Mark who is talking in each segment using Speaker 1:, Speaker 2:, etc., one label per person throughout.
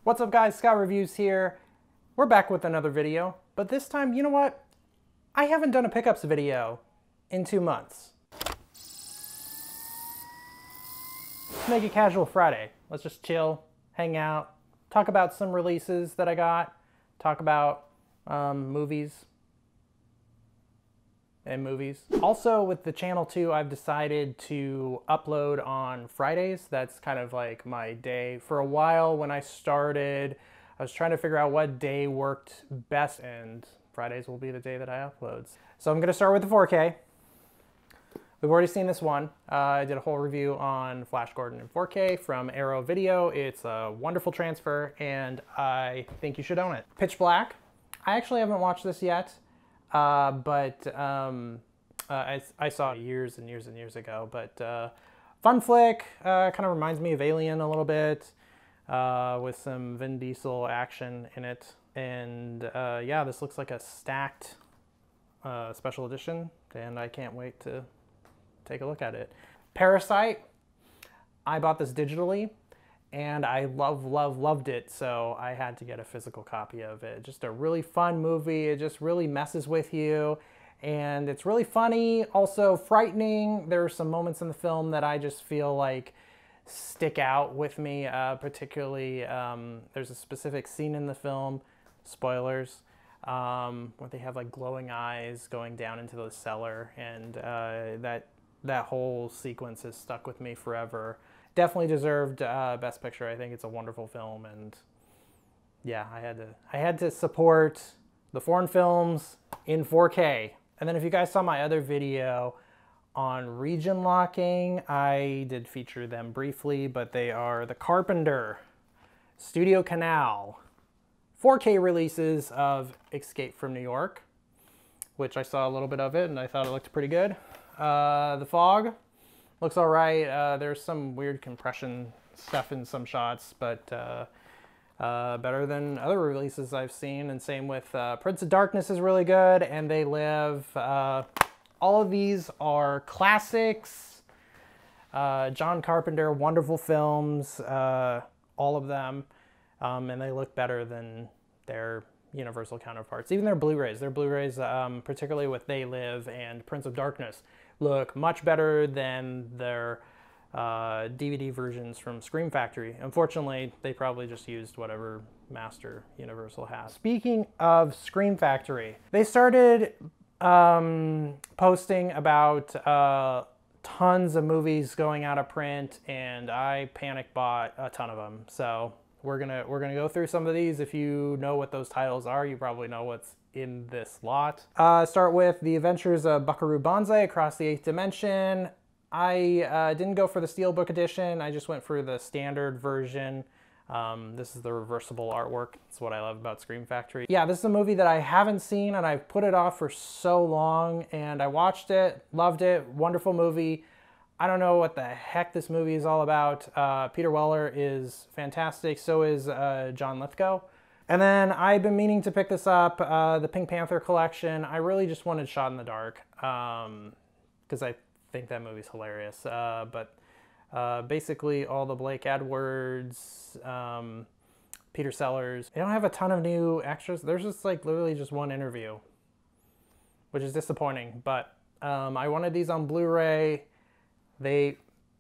Speaker 1: What's up guys, Scott Reviews here. We're back with another video, but this time, you know what? I haven't done a pickups video in 2 months. Let's make it casual Friday. Let's just chill, hang out, talk about some releases that I got, talk about movies. Also with the channel too, I've decided to upload on Fridays. That's kind of like my day. For a while when I started, I was trying to figure out what day worked best, and Fridays will be the day that I upload. So I'm gonna start with the 4K. We've already seen this one. I did a whole review on Flash Gordon in 4K from Arrow Video. It's a wonderful transfer and I think you should own it. Pitch Black. I actually haven't watched this yet. I saw it years and years ago, but fun flick, kind of reminds me of Alien a little bit, with some Vin Diesel action in it. And yeah, this looks like a stacked special edition, and I can't wait to take a look at it. Parasite, I bought this digitally, and I loved it, so I had to get a physical copy of it. Just a really fun movie. It just really messes with you, and it's really funny, also frightening. There are some moments in the film that I just feel like stick out with me, particularly there's a specific scene in the film, spoilers, where they have like glowing eyes going down into the cellar, and that whole sequence has stuck with me forever. Definitely deserved Best Picture. I think it's a wonderful film, and yeah, I had to support the foreign films in 4K. And then if you guys saw my other video on region locking, I did feature them briefly, but they are the Carpenter, Studio Canal, 4K releases of Escape from New York, which I saw a little bit of it and I thought it looked pretty good. The Fog. Looks all right. There's some weird compression stuff in some shots, but better than other releases I've seen. And same with Prince of Darkness is really good, and They Live. All of these are classics. John Carpenter, wonderful films, all of them. And they look better than their Universal counterparts. Even their Blu-rays. Their Blu-rays, particularly with They Live and Prince of Darkness, look much better than their DVD versions from Scream Factory. Unfortunately, they probably just used whatever master Universal has. Speaking of Scream Factory, they started posting about tons of movies going out of print, and I panic bought a ton of them. So we're gonna go through some of these. If you know what those titles are, you probably know what's in this lot. Start with The Adventures of Buckaroo Banzai Across the Eighth Dimension. I didn't go for the Steelbook edition. I just went for the standard version. This is the reversible artwork. That's what I love about Scream Factory. Yeah, this is a movie that I haven't seen, and I've put it off for so long, and I watched it, loved it, wonderful movie. I don't know what the heck this movie is all about. Peter Weller is fantastic, so is John Lithgow. And then I've been meaning to pick this up, the Pink Panther collection. I really just wanted Shot in the Dark, because I think that movie's hilarious. But basically all the Blake Edwards, Peter Sellers. They don't have a ton of new extras. There's just like literally just one interview, which is disappointing. But I wanted these on Blu-ray.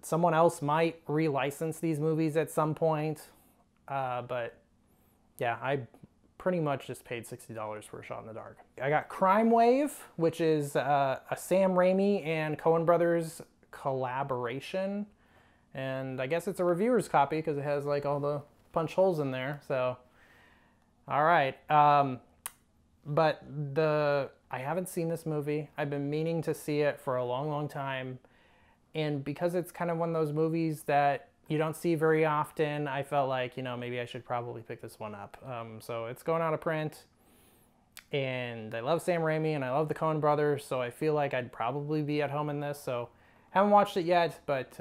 Speaker 1: Someone else might relicense these movies at some point, but yeah, I pretty much just paid $60 for A Shot in the Dark. I got Crime Wave, which is a Sam Raimi and Coen Brothers collaboration, and I guess it's a reviewer's copy because it has like all the punch holes in there. So, all right, but I haven't seen this movie. I've been meaning to see it for a long time. And because it's kind of one of those movies that you don't see very often, I felt like, you know, maybe I should probably pick this one up. So it's going out of print, and I love Sam Raimi and I love the Coen Brothers, so I feel like I'd probably be at home in this. So haven't watched it yet, but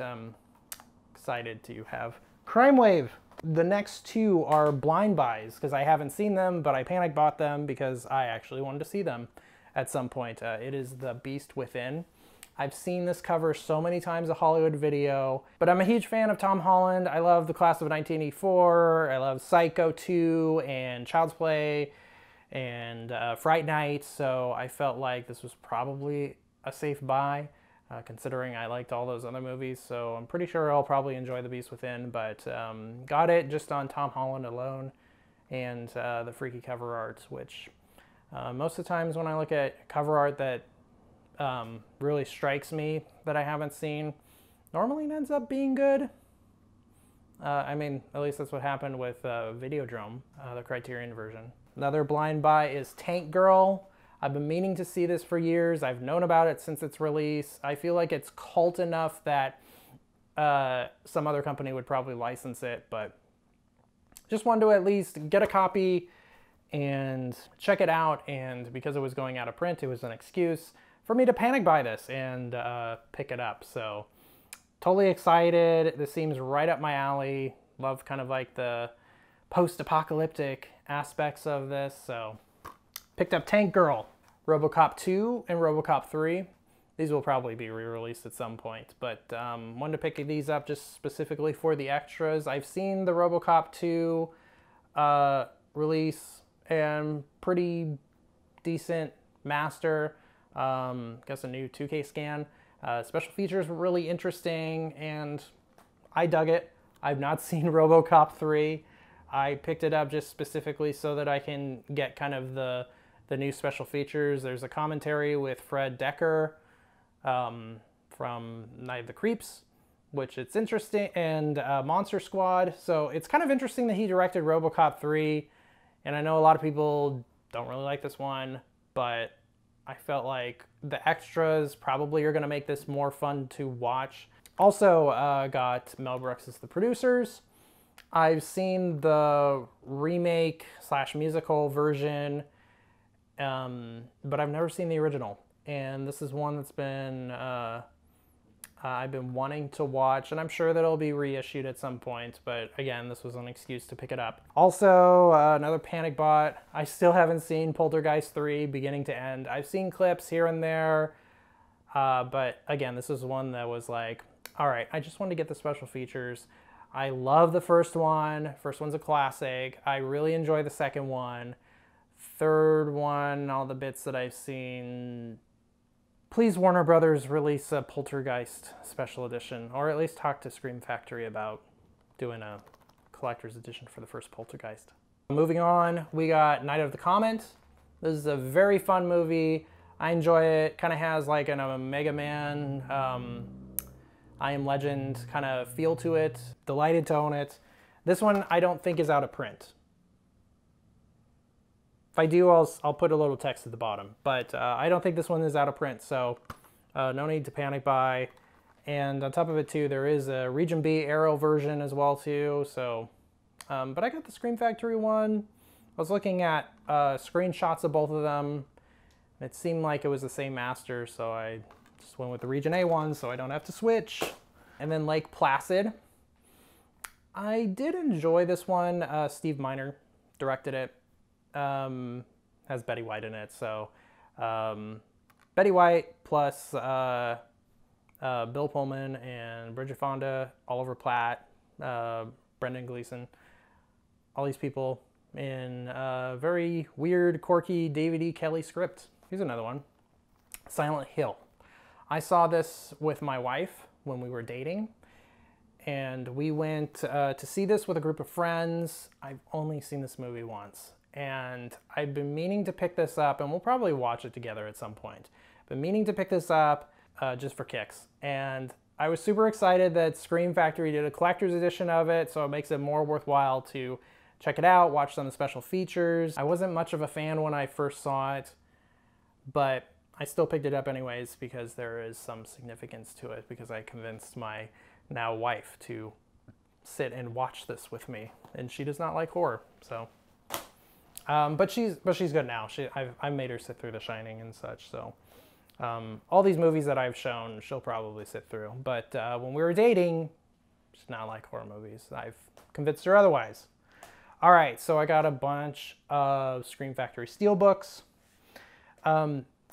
Speaker 1: excited to have Crime Wave. The next two are blind buys because I haven't seen them, but I panic bought them because I actually wanted to see them at some point. It is The Beast Within. I've seen this cover so many times at Hollywood Video, but I'm a huge fan of Tom Holland. I love The Class of 1984. I love Psycho 2 and Child's Play and Fright Night, so I felt like this was probably a safe buy, considering I liked all those other movies, so I'm pretty sure I'll probably enjoy The Beast Within, but got it just on Tom Holland alone and the freaky cover art, which most of the times when I look at cover art that really strikes me that I haven't seen, normally ends up being good. I mean, at least that's what happened with Videodrome, the Criterion version. Another blind buy is Tank Girl. I've been meaning to see this for years. I've known about it since its release. I feel like it's cult enough that some other company would probably license it, but just wanted to at least get a copy and check it out, and because it was going out of print, it was an excuse for me to panic buy this and pick it up. So totally excited. This seems right up my alley. Love kind of like the post-apocalyptic aspects of this, so picked up Tank Girl. RoboCop 2 and RoboCop 3. These will probably be re-released at some point, but wanted to pick these up just specifically for the extras. I've seen the RoboCop 2 release and pretty decent master. Guess a new 2K scan. Special features were really interesting and I dug it. I've not seen RoboCop 3. I picked it up just specifically so that I can get kind of the new special features. There's a commentary with Fred Decker from Night of the Creeps, which it's interesting, and Monster Squad. So it's kind of interesting that he directed RoboCop 3, and I know a lot of people don't really like this one, but I felt like the extras probably are going to make this more fun to watch. Also got Mel Brooks as the producers. I've seen the remake / musical version, but I've never seen the original. And this is one that's been, I've been wanting to watch, and I'm sure that it'll be reissued at some point, but again, this was an excuse to pick it up. Also, another panic bot. I still haven't seen Poltergeist 3 beginning to end. I've seen clips here and there, but again, this is one that was like, all right, I just wanted to get the special features. I love the first one. First one's a classic. I really enjoy the second one. Third one, all the bits that I've seen. Please, Warner Brothers, release a Poltergeist special edition, or at least talk to Scream Factory about doing a collector's edition for the first Poltergeist. Moving on, we got Night of the Comet. This is a very fun movie. I enjoy it. Kind of has like an Mega Man, I Am Legend kind of feel to it. Delighted to own it. This one I don't think is out of print. If I do, I'll put a little text at the bottom, but I don't think this one is out of print, so no need to panic buy. And on top of it too, there is a Region B Arrow version as well too, so, but I got the Scream Factory one. I was looking at screenshots of both of them. It seemed like it was the same master, so I just went with the Region A one so I don't have to switch. And then Lake Placid. I did enjoy this one. Steve Miner directed it. Has Betty White in it, so Betty White plus Bill Pullman and Bridget Fonda, Oliver Platt, Brendan Gleeson, all these people in a very weird, quirky David E. Kelly script. Here's another one, Silent Hill. I saw this with my wife when we were dating, and we went to see this with a group of friends. I've only seen this movie once. And I've been meaning to pick this up, and we'll probably watch it together at some point. Been meaning to pick this up just for kicks. And I was super excited that Scream Factory did a collector's edition of it, so it makes it more worthwhile to check it out, watch some of the special features. I wasn't much of a fan when I first saw it, but I still picked it up anyways because there is some significance to it, because I convinced my now wife to sit and watch this with me, and she does not like horror, so. But she's good now. I've made her sit through The Shining and such, so all these movies that I've shown, she'll probably sit through. But when we were dating, she's not like horror movies. I've convinced her otherwise. All right, so I got a bunch of Scream Factory Steelbooks.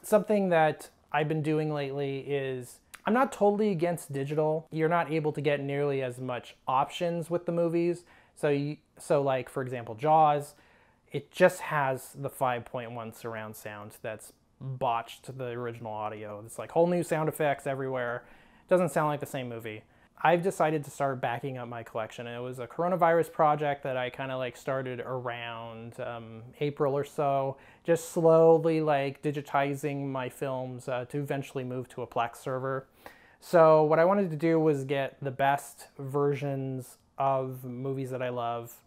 Speaker 1: Something that I've been doing lately is I'm not totally against digital. You're not able to get nearly as much options with the movies. So like, for example, Jaws, it just has the 5.1 surround sound that's botched the original audio. It's like whole new sound effects everywhere. It doesn't sound like the same movie. I've decided to start backing up my collection. And it was a coronavirus project that I kind of like started around April or so, just slowly like digitizing my films to eventually move to a Plex server. So what I wanted to do was get the best versions of movies that I love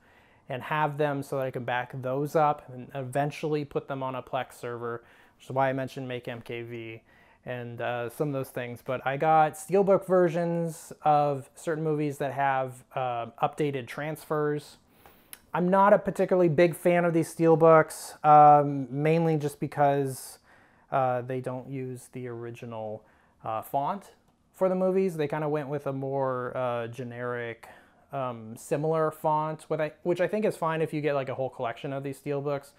Speaker 1: and have them so that I can back those up and eventually put them on a Plex server, which is why I mentioned Make MKV and some of those things. But I got Steelbook versions of certain movies that have updated transfers. I'm not a particularly big fan of these Steelbooks, mainly just because they don't use the original font for the movies. They kind of went with a more generic, similar font, which I think is fine if you get like a whole collection of these Steelbooks.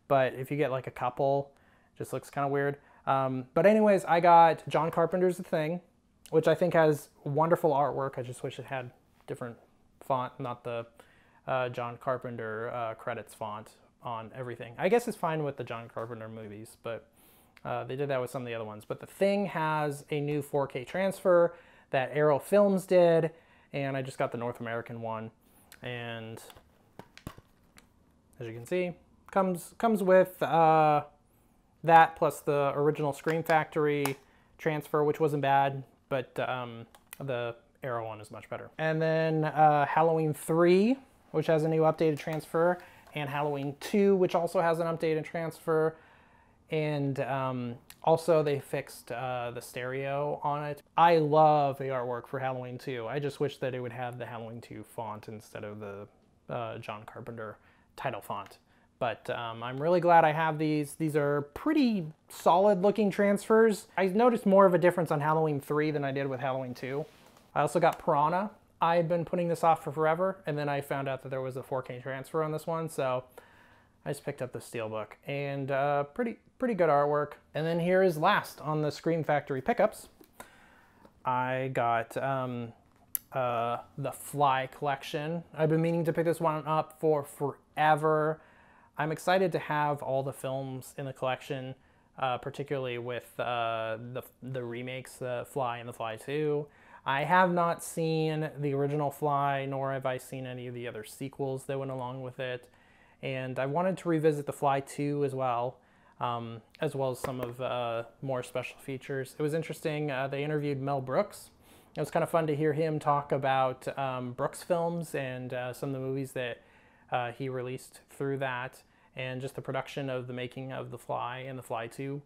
Speaker 1: But if you get like a couple, it just looks kind of weird. But anyways, I got John Carpenter's The Thing, which I think has wonderful artwork. I just wish it had different font, not the John Carpenter credits font on everything. I guess it's fine with the John Carpenter movies, but they did that with some of the other ones. But The Thing has a new 4K transfer that Arrow Films did, and I just got the North American one. And as you can see, comes with that plus the original Scream Factory transfer, which wasn't bad, but the Arrow one is much better. And then Halloween 3, which has a new updated transfer, and Halloween 2, which also has an updated transfer. And also they fixed the stereo on it. I love the artwork for Halloween 2. I just wish that it would have the Halloween 2 font instead of the John Carpenter title font. But I'm really glad I have these. These are pretty solid looking transfers. I noticed more of a difference on Halloween 3 than I did with Halloween 2. I also got Piranha. I had been putting this off for forever, and then I found out that there was a 4K transfer on this one, so I just picked up the Steelbook. And pretty good artwork. And then here is last on the Scream Factory pickups. I got the Fly collection. I've been meaning to pick this one up for forever. I'm excited to have all the films in the collection, particularly with the remakes, The Fly and The Fly 2. I have not seen the original Fly, nor have I seen any of the other sequels that went along with it. And I wanted to revisit The Fly 2 as well as some of more special features. It was interesting, they interviewed Mel Brooks. It was kind of fun to hear him talk about Brooks films and some of the movies that he released through that, and just the production of the making of The Fly and The Fly 2.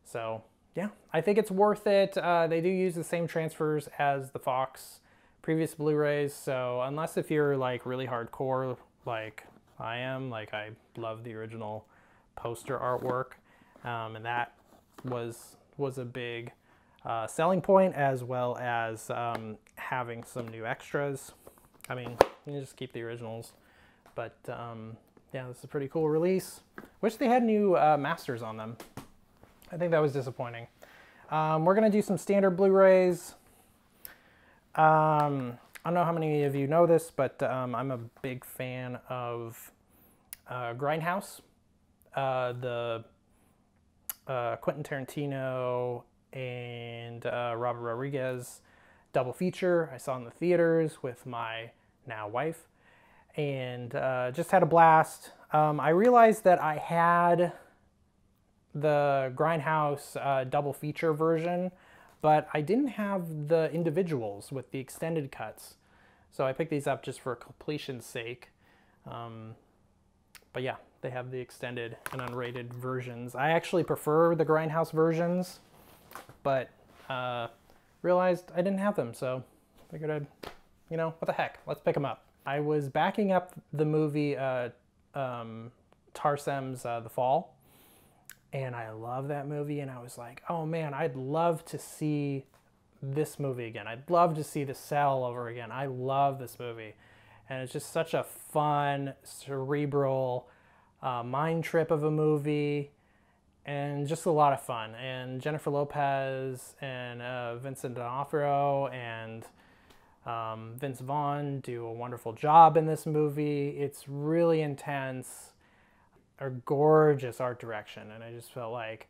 Speaker 1: So yeah, I think it's worth it. They do use the same transfers as the Fox previous Blu-rays, so unless if you're like really hardcore like I am, like I love the original poster artwork, and that was a big selling point, as well as having some new extras. I mean, you just keep the originals. But yeah, this is a pretty cool release. Wish they had new masters on them. I think that was disappointing. We're gonna do some standard Blu-rays. I don't know how many of you know this, but I'm a big fan of Grindhouse, the Quentin Tarantino and Robert Rodriguez double feature. I saw in the theaters with my now wife, and just had a blast. I realized that I had the Grindhouse double feature version, but I didn't have the individuals with the extended cuts. So I picked these up just for completion's sake. But yeah, they have the extended and unrated versions. I actually prefer the Grindhouse versions, but realized I didn't have them, so figured I'd, you know, what the heck, let's pick them up. I was backing up the movie Tarsem's The Fall, and I love that movie, and I was like, oh man, I'd love to see this movie again. I'd love to see The Cell over again. I love this movie. And it's just such a fun, cerebral mind trip of a movie. and just a lot of fun. And Jennifer Lopez and Vincent D'Onofrio and Vince Vaughn do a wonderful job in this movie. It's really intense, a gorgeous art direction, and I just felt like,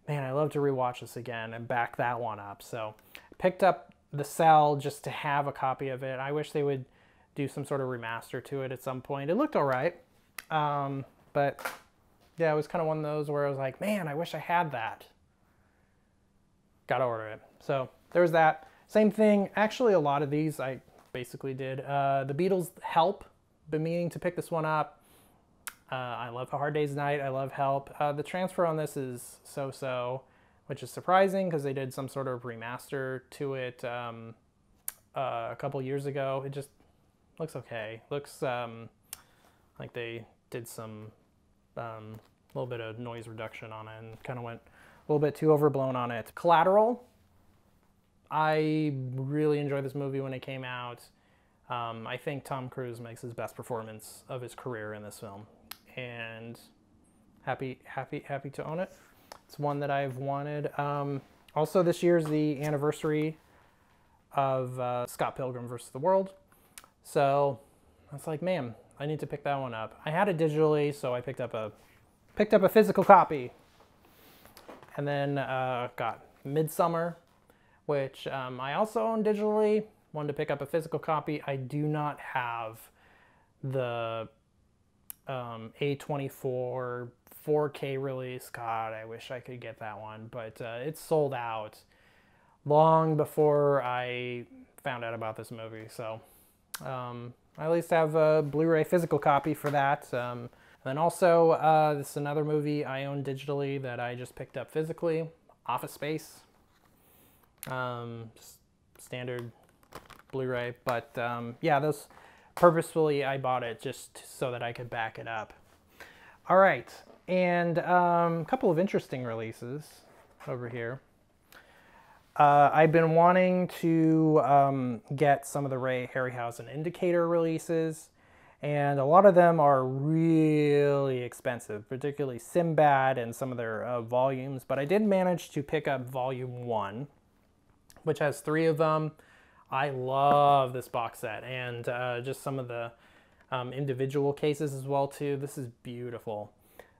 Speaker 1: man, I'd love to rewatch this again and back that one up. So I picked up The Cell just to have a copy of it. I wish they would do some sort of remaster to it at some point. It looked all right, but yeah, it was kind of one of those where I was like, man, I wish I had that. Gotta order it. So there's that. Same thing, actually a lot of these I basically did. The Beatles' Help, been meaning to pick this one up. I love A Hard Day's Night, I love Help. The transfer on this is so-so, which is surprising because they did some sort of remaster to it a couple years ago. It just looks okay. Looks like they did some little bit of noise reduction on it and kind of went a little bit too overblown on it. Collateral, I really enjoyed this movie when it came out. I think Tom Cruise makes his best performance of his career in this film, and happy to own it. It's one that I've wanted. Also, this year's the anniversary of Scott Pilgrim vs. the World, so I was like, man, I need to pick that one up. I had it digitally, so I picked up a physical copy, and then got Midsummer, which I also own digitally. Wanted to pick up a physical copy. I do not have the A24 4K release. God, I wish I could get that one, but it's sold out long before I found out about this movie. So I at least have a Blu-ray physical copy for that. And then also, this is another movie I own digitally that I just picked up physically, Office Space. Just standard Blu-ray, but yeah, those purposefully I bought it just so that I could back it up. All right, and a couple of interesting releases over here. I've been wanting to get some of the Ray Harryhausen Indicator releases, and a lot of them are really expensive, particularly Sinbad and some of their volumes, but I did manage to pick up Volume 1, which has 3 of them. I love this box set, and just some of the individual cases as well too. This is beautiful.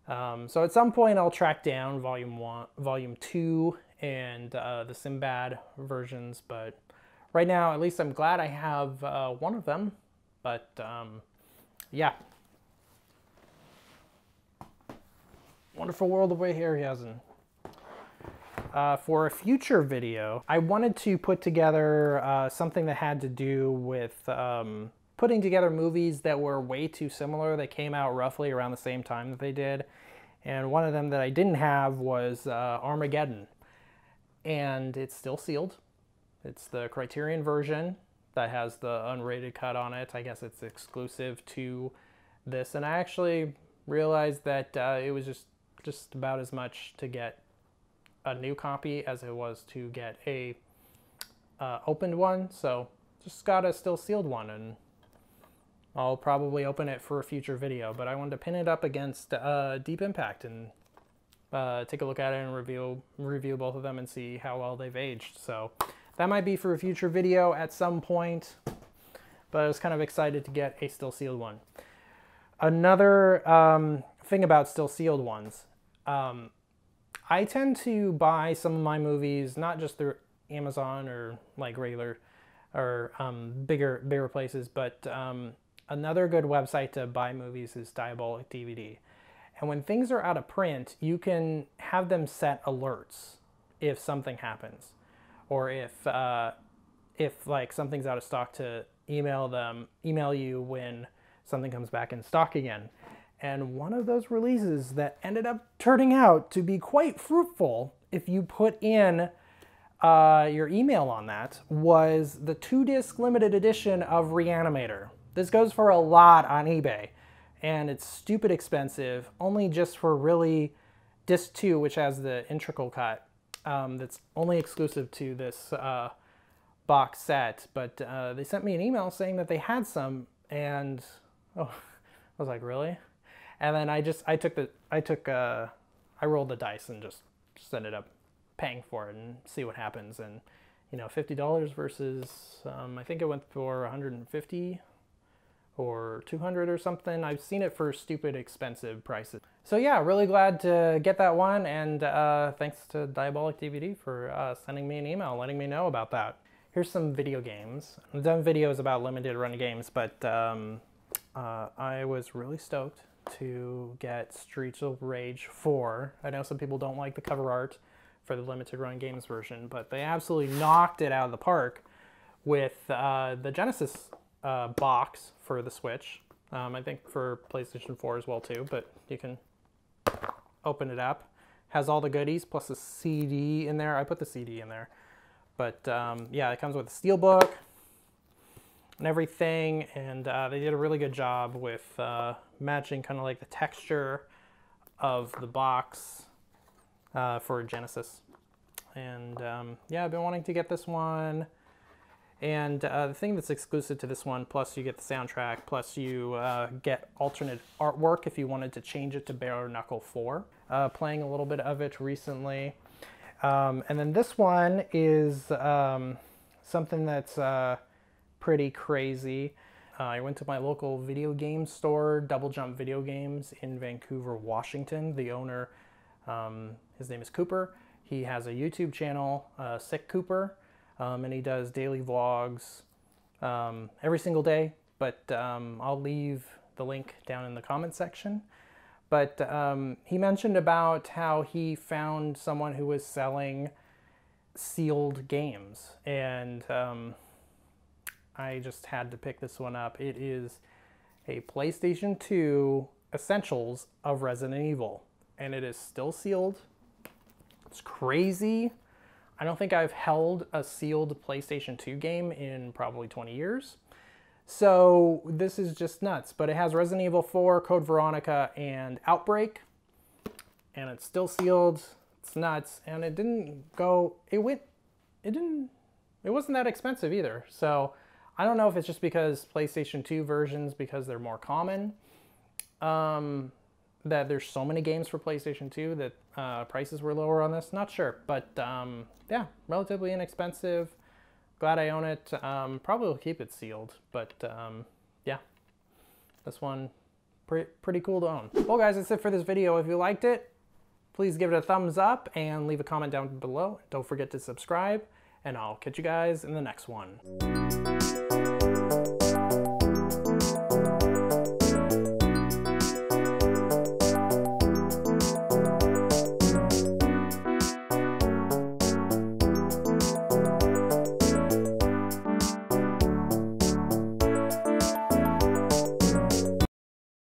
Speaker 1: So at some point I'll track down Volume 2 and the Sinbad versions, but right now at least I'm glad I have one of them. But yeah, Wonderful World of Ray Harryhausen. For a future video, I wanted to put together something that had to do with putting together movies that were way too similar. They came out roughly around the same time that they did. And one of them that I didn't have was Armageddon. And it's still sealed. It's the Criterion version that has the unrated cut on it. I guess it's exclusive to this. And I actually realized that it was just about as much to get a new copy as it was to get a opened one, so just got a still sealed one, and I'll probably open it for a future video, but I wanted to pin it up against Deep Impact and take a look at it and review both of them and see how well they've aged. So that might be for a future video at some point, but I was kind of excited to get a still sealed one. Another thing about still sealed ones, I tend to buy some of my movies not just through Amazon or like regular or bigger places, but another good website to buy movies is Diabolic DVD. And when things are out of print, you can have them set alerts if something happens, or if like something's out of stock, to email you when something comes back in stock again. And one of those releases that ended up turning out to be quite fruitful, if you put in your email on that, was the 2-disc limited edition of Reanimator. This goes for a lot on eBay, and it's stupid expensive, only just for really disc 2, which has the integral cut, that's only exclusive to this box set. But they sent me an email saying that they had some, and oh, I was like, really? And then I took I rolled the dice and just ended up paying for it and see what happens. And you know, $50 versus I think it went for 150 or 200 or something. I've seen it for stupid expensive prices. So yeah, really glad to get that one, and thanks to Diabolic DVD for sending me an email letting me know about that. Here's some video games. I've done videos about limited run games, but I was really stoked to get Streets of Rage 4. I know some people don't like the cover art for the limited run games version, but they absolutely knocked it out of the park with the Genesis box for the Switch. I think for PlayStation 4 as well too, but you can open it up. Has all the goodies plus a CD in there. I put the CD in there. But yeah, it comes with a steelbook and everything, and they did a really good job with matching kind of like the texture of the box for Genesis. And yeah, I've been wanting to get this one. And the thing that's exclusive to this one, plus you get the soundtrack, plus you get alternate artwork if you wanted to change it to Bare Knuckle 4. Playing a little bit of it recently. And then this one is something that's pretty crazy. I went to my local video game store, Double Jump Video Games in Vancouver, Washington. The owner, his name is Cooper. He has a YouTube channel, Sick Cooper. And he does daily vlogs every single day, but I'll leave the link down in the comment section. But he mentioned about how he found someone who was selling sealed games, and I just had to pick this one up. It is a PlayStation 2 Essentials of Resident Evil, and it is still sealed. It's crazy. I don't think I've held a sealed PlayStation 2 game in probably 20 years. So this is just nuts. But it has Resident Evil 4, Code Veronica, and Outbreak. And it's still sealed. It's nuts. And it didn't go, it wasn't that expensive either. So I don't know if it's just because PlayStation 2 versions, because they're more common, that there's so many games for PlayStation 2 that prices were lower on this. Not sure, but yeah, relatively inexpensive. Glad I own it. Probably will keep it sealed, but yeah, this one pretty cool to own. Well guys, that's it for this video. If you liked it, please give it a thumbs up and leave a comment down below. Don't forget to subscribe, and I'll catch you guys in the next one.